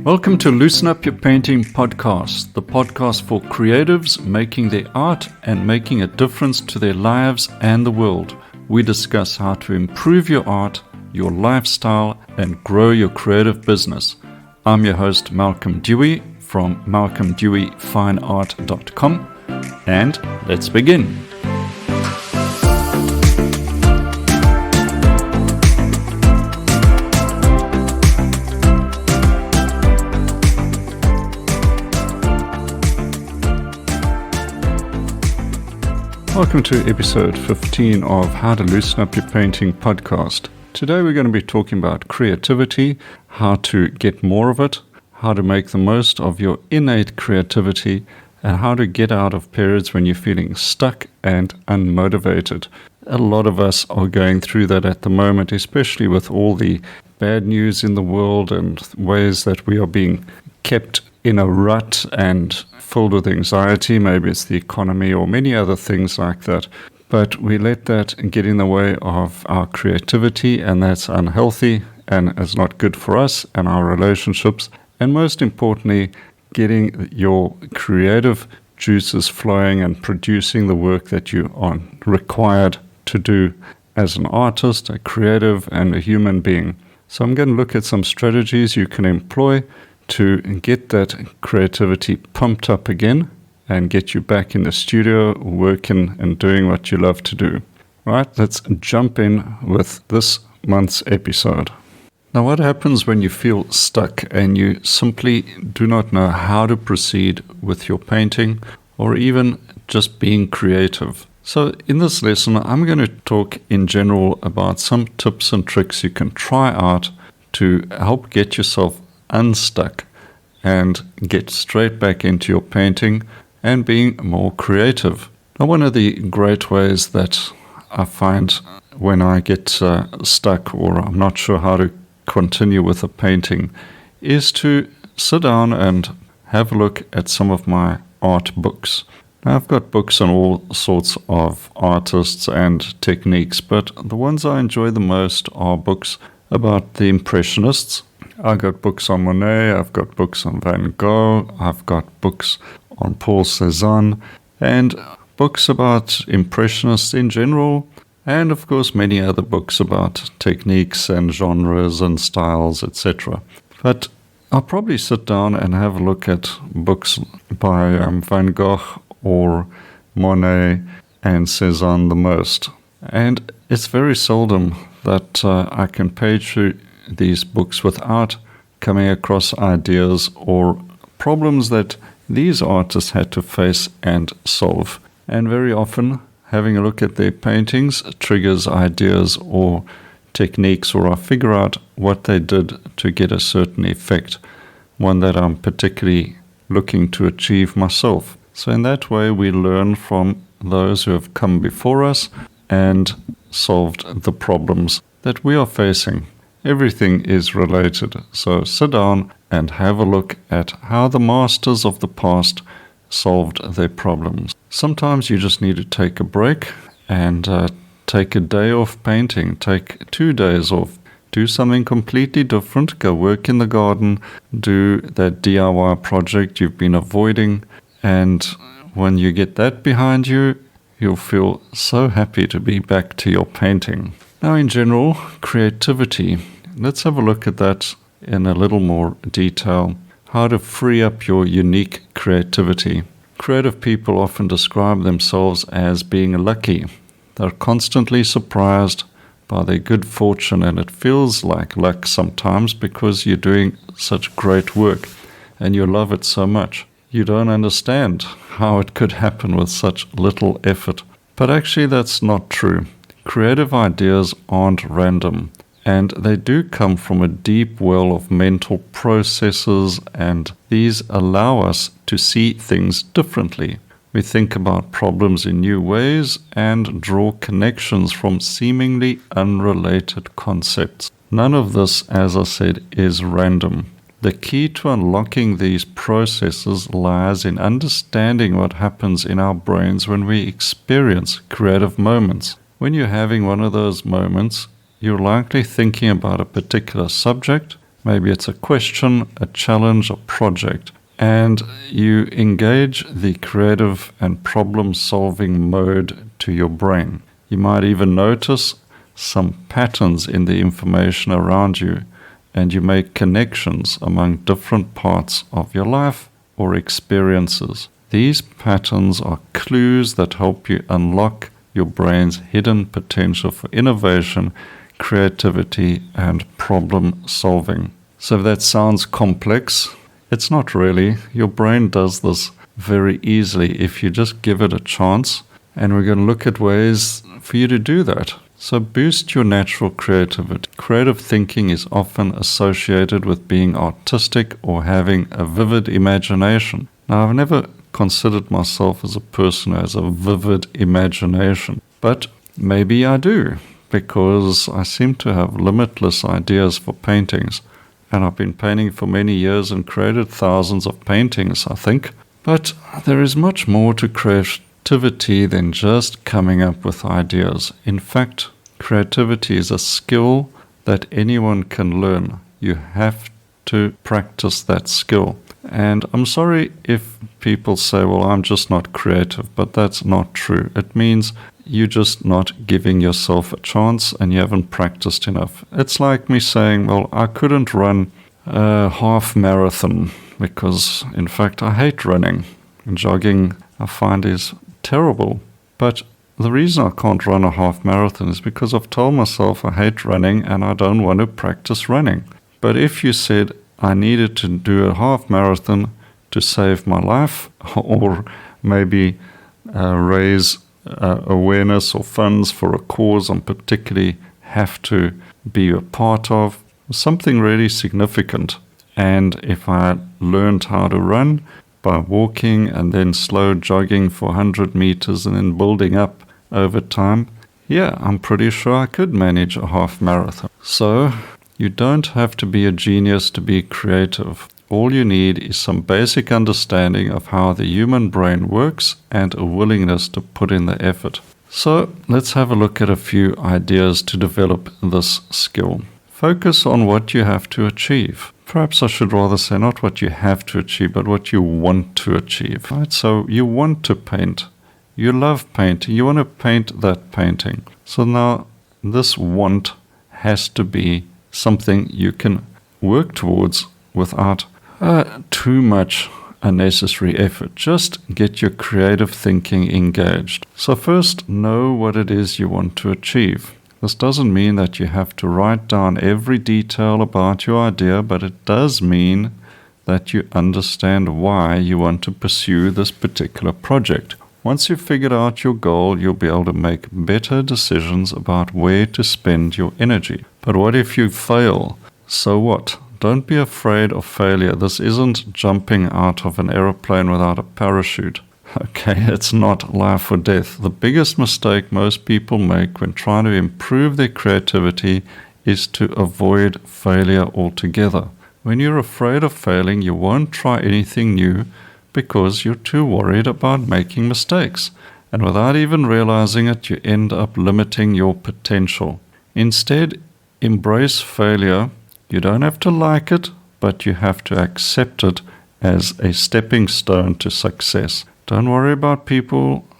Welcome to Loosen Up Your Painting podcast, the podcast for creatives making their art and making a difference to their lives and the world. We discuss how to improve your art, your lifestyle, and grow your creative business. I'm your host, Malcolm Dewey from malcolmdeweyfineart.com, and let's begin. Welcome to episode 15 of How to Loosen Up Your Painting podcast. Today we're going to be talking about creativity, how to get more of it, how to make the most of your innate creativity, and how to get out of periods when you're feeling stuck and unmotivated. A lot of us are going through that at the moment, especially with all the bad news in the world and ways that we are being kept in a rut and filled with anxiety. Maybe it's the economy or many other things like that. But we let that get in the way of our creativity, and that's unhealthy and is not good for us and our relationships. And most importantly, getting your creative juices flowing and producing the work that you are required to do as an artist, a creative, and a human being. So I'm going to look at some strategies you can employ to get that creativity pumped up again and get you back in the studio working and doing what you love to do. Right, let's jump in with this month's episode. Now, what happens when you feel stuck and you simply do not know how to proceed with your painting or even just being creative? So in this lesson, I'm going to talk in general about some tips and tricks you can try out to help get yourself unstuck and get straight back into your painting and being more creative. Now, one of the great ways that I find when I get stuck or I'm not sure how to continue with a painting is to sit down and have a look at some of my art books. Now, I've got books on all sorts of artists and techniques, but the ones I enjoy the most are books about the Impressionists. I've got books on Monet, I've got books on Van Gogh, I've got books on Paul Cézanne, and books about Impressionists in general, and of course many other books about techniques and genres and styles, etc. But I'll probably sit down and have a look at books by Van Gogh or Monet and Cézanne the most. And it's very seldom that I can page through these books without coming across ideas or problems that these artists had to face and solve. And very often, having a look at their paintings triggers ideas or techniques, or I figure out what they did to get a certain effect, one that I'm particularly looking to achieve myself. So in that way, we learn from those who have come before us and solved the problems that we are facing. Everything is related, so sit down and have a look at how the masters of the past solved their problems. Sometimes you just need to take a break and take a day off painting, take 2 days off, do something completely different, go work in the garden, do that DIY project you've been avoiding, and when you get that behind you, you'll feel so happy to be back to your painting. Now, in general, creativity. Let's have a look at that in a little more detail. How to free up your unique creativity. Creative people often describe themselves as being lucky. They're constantly surprised by their good fortune, and it feels like luck sometimes because you're doing such great work and you love it so much. You don't understand how it could happen with such little effort. But actually, that's not true. Creative ideas aren't random, and they do come from a deep well of mental processes, and these allow us to see things differently. We think about problems in new ways and draw connections from seemingly unrelated concepts. None of this, as I said, is random. The key to unlocking these processes lies in understanding what happens in our brains when we experience creative moments. When you're having one of those moments, you're likely thinking about a particular subject, maybe it's a question, a challenge, a project, and you engage the creative and problem-solving mode to your brain. You might even notice some patterns in the information around you, and you make connections among different parts of your life or experiences. These patterns are clues that help you unlock your brain's hidden potential for innovation, creativity, and problem solving. So if that sounds complex, it's not really. Your brain does this very easily if you just give it a chance. And we're going to look at ways for you to do that. So boost your natural creativity. Creative thinking is often associated with being artistic or having a vivid imagination. Now, I've never considered myself as a person who has a vivid imagination, but maybe I do, because I seem to have limitless ideas for paintings. And I've been painting for many years and created thousands of paintings, I think. But there is much more to creativity than just coming up with ideas. In fact, creativity is a skill that anyone can learn. You have to practice that skill. And I'm sorry if people say, well, I'm just not creative, but that's not true. It means you're just not giving yourself a chance and you haven't practiced enough. It's like me saying, well, I couldn't run a half marathon because, in fact, I hate running. And jogging, I find, is terrible. But the reason I can't run a half marathon is because I've told myself I hate running and I don't want to practice running. But if you said I needed to do a half marathon to save my life, or maybe raise awareness or funds for a cause I particularly have to be a part of, something really significant. And if I learned how to run by walking and then slow jogging for 100 meters and then building up over time, yeah, I'm pretty sure I could manage a half marathon. So you don't have to be a genius to be creative. All you need is some basic understanding of how the human brain works and a willingness to put in the effort. So let's have a look at a few ideas to develop this skill. Focus on what you have to achieve. Perhaps I should rather say not what you have to achieve, but what you want to achieve. Right? So you want to paint. You love painting. You want to paint that painting. So now this want has to be something you can work towards without too much unnecessary effort. Just get your creative thinking engaged. So first, know what it is you want to achieve. This doesn't mean that you have to write down every detail about your idea, but it does mean that you understand why you want to pursue this particular project. Once you've figured out your goal, you'll be able to make better decisions about where to spend your energy. But what if you fail? So what? Don't be afraid of failure. This isn't jumping out of an aeroplane without a parachute. Okay, it's not life or death. The biggest mistake most people make when trying to improve their creativity is to avoid failure altogether. When you're afraid of failing, you won't try anything new because you're too worried about making mistakes. And without even realizing it, you end up limiting your potential. Instead, embrace failure. You don't have to like it, but you have to accept it as a stepping stone to success. Don't worry about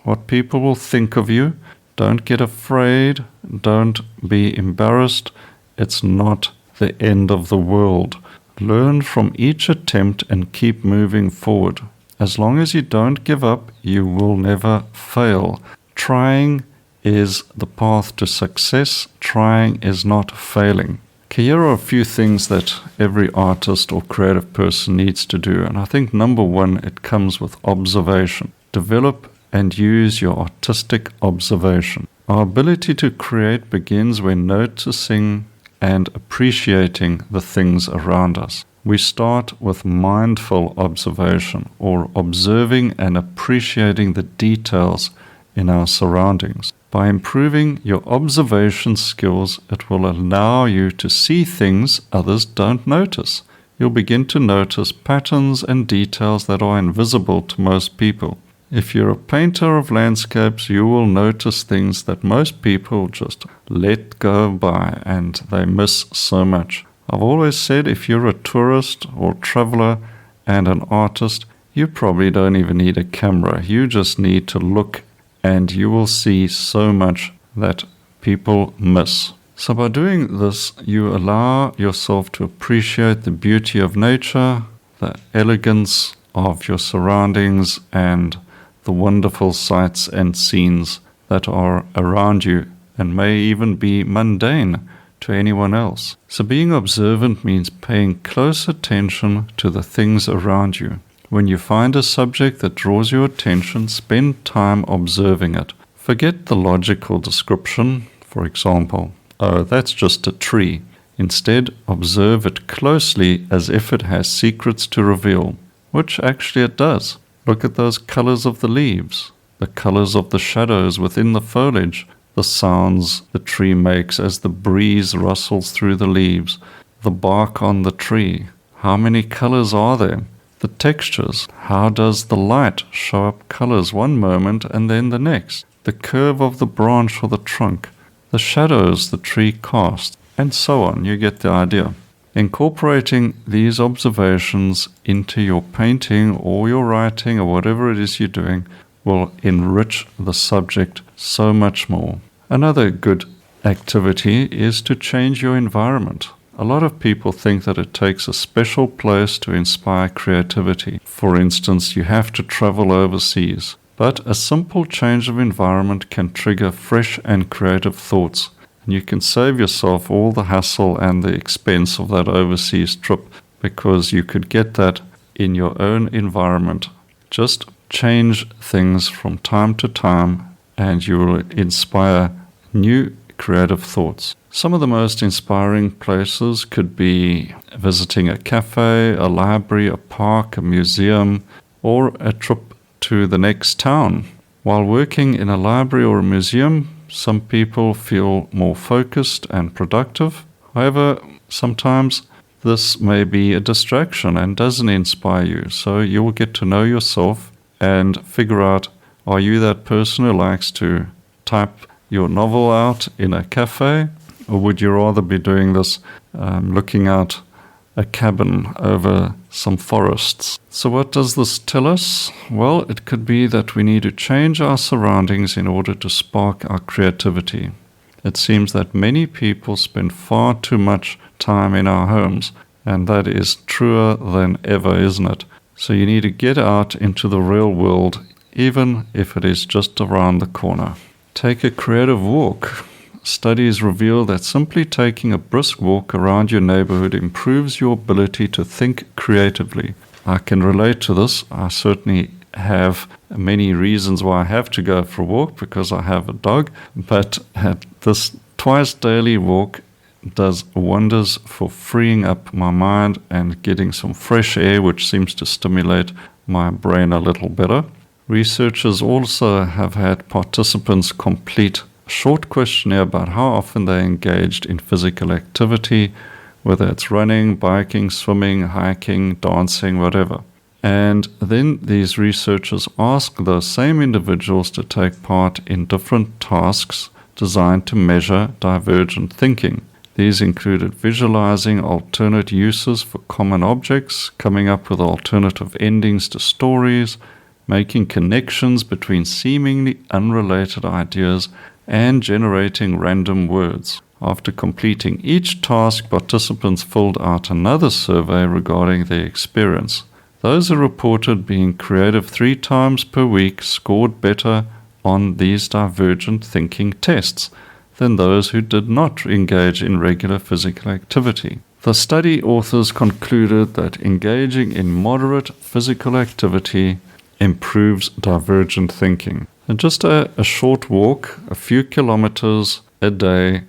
what people will think of you. Don't get afraid. Don't be embarrassed. It's not the end of the world. Learn from each attempt and keep moving forward. As long as you don't give up, you will never fail. Trying is the path to success. Trying is not failing. Okay, here are a few things that every artist or creative person needs to do. And I think number one, it comes with observation. Develop and use your artistic observation. Our ability to create begins when noticing and appreciating the things around us. We start with mindful observation, or observing and appreciating the details in our surroundings. By improving your observation skills, it will allow you to see things others don't notice. You'll begin to notice patterns and details that are invisible to most people. If you're a painter of landscapes, you will notice things that most people just let go by and they miss so much. I've always said if you're a tourist or traveler and an artist, you probably don't even need a camera. You just need to look and you will see so much that people miss. So by doing this, you allow yourself to appreciate the beauty of nature, the elegance of your surroundings, and the wonderful sights and scenes that are around you and may even be mundane to anyone else. So being observant means paying close attention to the things around you. When you find a subject that draws your attention, spend time observing it. Forget the logical description, for example, oh, that's just a tree. Instead, observe it closely as if it has secrets to reveal, which actually it does. Look at those colors of the leaves, the colors of the shadows within the foliage, the sounds the tree makes as the breeze rustles through the leaves, the bark on the tree. How many colors are there? The textures. How does the light show up colors one moment and then the next? The curve of the branch or the trunk, the shadows the tree casts, and so on. You get the idea. Incorporating these observations into your painting or your writing or whatever it is you're doing will enrich the subject so much more. Another good activity is to change your environment. A lot of people think that it takes a special place to inspire creativity. For instance, you have to travel overseas. But a simple change of environment can trigger fresh and creative thoughts. And you can save yourself all the hassle and the expense of that overseas trip because you could get that in your own environment. Just change things from time to time and you will inspire new creative thoughts. Some of the most inspiring places could be visiting a cafe, a library, a park, a museum, or a trip to the next town. While working in a library or a museum, some people feel more focused and productive. However, sometimes this may be a distraction and doesn't inspire you. So you will get to know yourself and figure out, are you that person who likes to type your novel out in a cafe? Or would you rather be doing this looking out a cabin over some forests? So what does this tell us? Well, it could be that we need to change our surroundings in order to spark our creativity. It seems that many people spend far too much time in our homes, and that is truer than ever, isn't it? So you need to get out into the real world, even if it is just around the corner. Take a creative walk. Studies reveal that simply taking a brisk walk around your neighborhood improves your ability to think creatively. I can relate to this. I certainly have many reasons why I have to go for a walk because I have a dog, but this twice daily walk does wonders for freeing up my mind and getting some fresh air, which seems to stimulate my brain a little better. Researchers also have had participants complete a short questionnaire about how often they engaged in physical activity, whether it's running, biking, swimming, hiking, dancing, whatever. And then these researchers asked those same individuals to take part in different tasks designed to measure divergent thinking. These included visualizing alternate uses for common objects, coming up with alternative endings to stories, making connections between seemingly unrelated ideas, and generating random words. After completing each task, participants filled out another survey regarding their experience. Those who reported being creative 3 times per week scored better on these divergent thinking tests than those who did not engage in regular physical activity. The study authors concluded that engaging in moderate physical activity improves divergent thinking. And just a short walk, a few kilometers a day,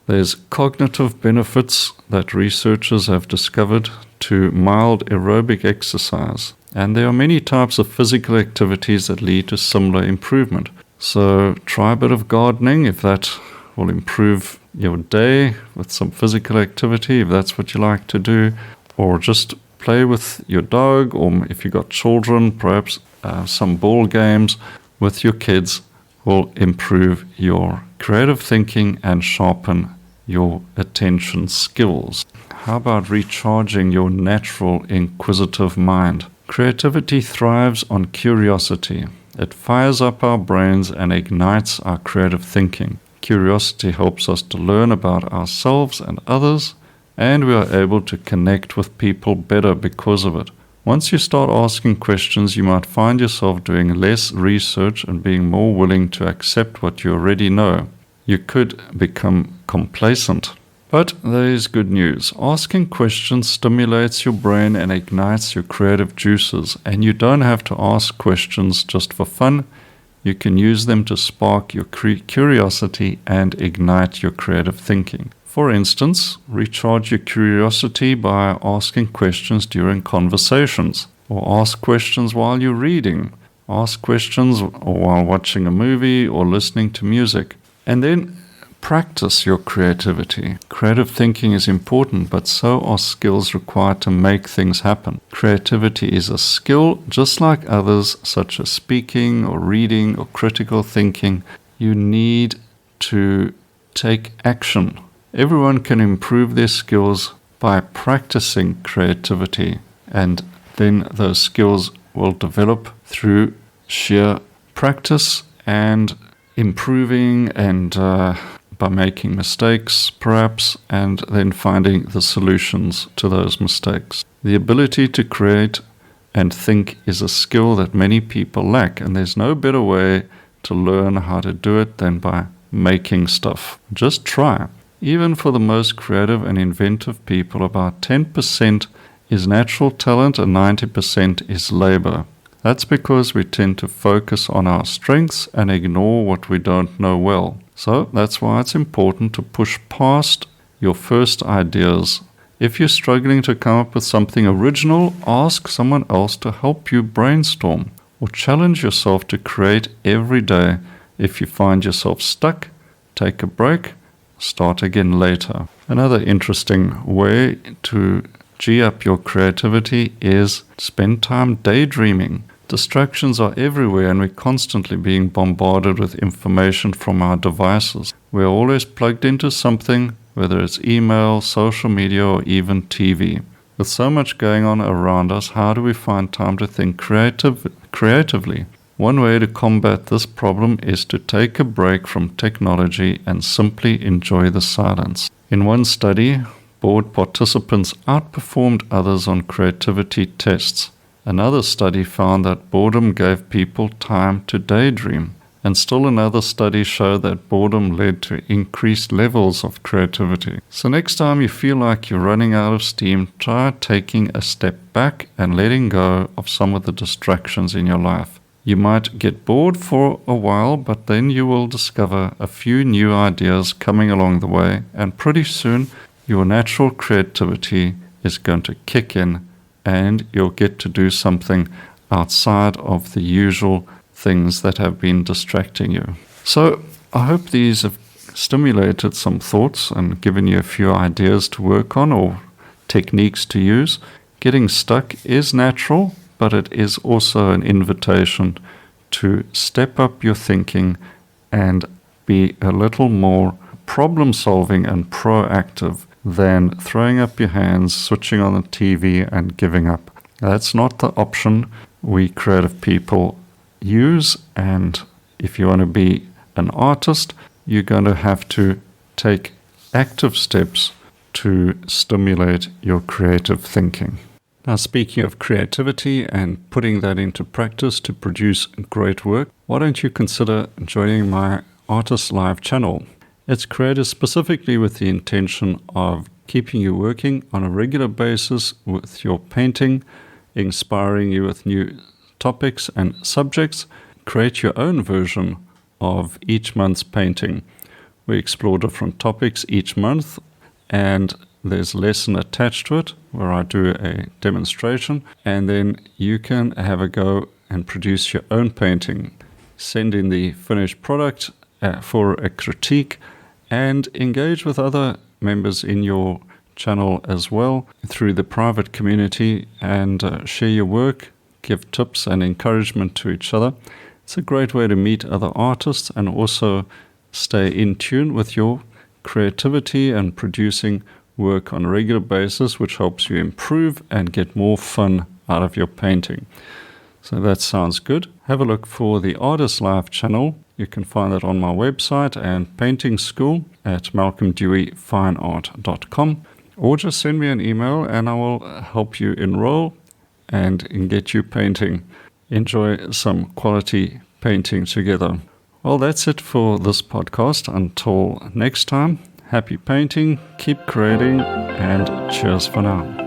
there's cognitive benefits that researchers have discovered to mild aerobic exercise. And there are many types of physical activities that lead to similar improvement. So try a bit of gardening if that will improve your day with some physical activity, if that's what you like to do, or just play with your dog, or if you've got children, perhaps some ball games with your kids will improve your creative thinking and sharpen your attention skills. how about recharging your natural inquisitive mind? Creativity thrives on curiosity. It fires up our brains and ignites our creative thinking. Curiosity helps us to learn about ourselves and others, and we are able to connect with people better because of it. Once you start asking questions, you might find yourself doing less research and being more willing to accept what you already know. You could become complacent. But there is good news. Asking questions stimulates your brain and ignites your creative juices, and you don't have to ask questions just for fun. You can use them to spark your curiosity and ignite your creative thinking. For instance, recharge your curiosity by asking questions during conversations, or ask questions while you're reading, ask questions while watching a movie or listening to music, and then practice your creativity. Creative thinking is important, but so are skills required to make things happen. Creativity is a skill just like others, such as speaking or reading or critical thinking. You need to take action. Everyone can improve their skills by practicing creativity, and then those skills will develop through sheer practice and improving and by making mistakes, perhaps, and then finding the solutions to those mistakes. The ability to create and think is a skill that many people lack, and there's no better way to learn how to do it than by making stuff. Just try. Even for the most creative and inventive people, about 10% is natural talent and 90% is labor. That's because we tend to focus on our strengths and ignore what we don't know well. So that's why it's important to push past your first ideas. If you're struggling to come up with something original, ask someone else to help you brainstorm, or challenge yourself to create every day. If you find yourself stuck, take a break, start again later. Another interesting way to G up your creativity is spend time daydreaming. Distractions are everywhere, and we're constantly being bombarded with information from our devices. We're always plugged into something, whether it's email, social media, or even TV. With so much going on around us, how do we find time to think creatively? One way to combat this problem is to take a break from technology and simply enjoy the silence. In one study, board participants outperformed others on creativity tests. Another study found that boredom gave people time to daydream. And still another study showed that boredom led to increased levels of creativity. So next time you feel like you're running out of steam, try taking a step back and letting go of some of the distractions in your life. You might get bored for a while, but then you will discover a few new ideas coming along the way, and pretty soon your natural creativity is going to kick in, and you'll get to do something outside of the usual things that have been distracting you. So I hope these have stimulated some thoughts and given you a few ideas to work on or techniques to use. Getting stuck is natural, but it is also an invitation to step up your thinking and be a little more problem-solving and proactive than throwing up your hands, switching on the TV, and giving up. That's not the option we creative people use, and if you want to be an artist, you're going to have to take active steps to stimulate your creative thinking. Now, speaking of creativity and putting that into practice to produce great work, why don't you consider joining my Artist Live channel? It's created specifically with the intention of keeping you working on a regular basis with your painting, inspiring you with new topics and subjects. Create your own version of each month's painting. We explore different topics each month, and there's a lesson attached to it where I do a demonstration, and then you can have a go and produce your own painting. Send in the finished product for a critique, and engage with other members in your channel as well through the private community, and share your work, give tips and encouragement to each other. It's a great way to meet other artists and also stay in tune with your creativity and producing work on a regular basis, which helps you improve and get more fun out of your painting. So that sounds good. Have a look for the Artist Life channel. You can find that on my website and painting school at malcolmdeweyfineart.com, or just send me an email and I will help you enroll and get you painting. Enjoy some quality painting together. Well, that's it for this podcast. Until next time, happy painting, keep creating, and cheers for now.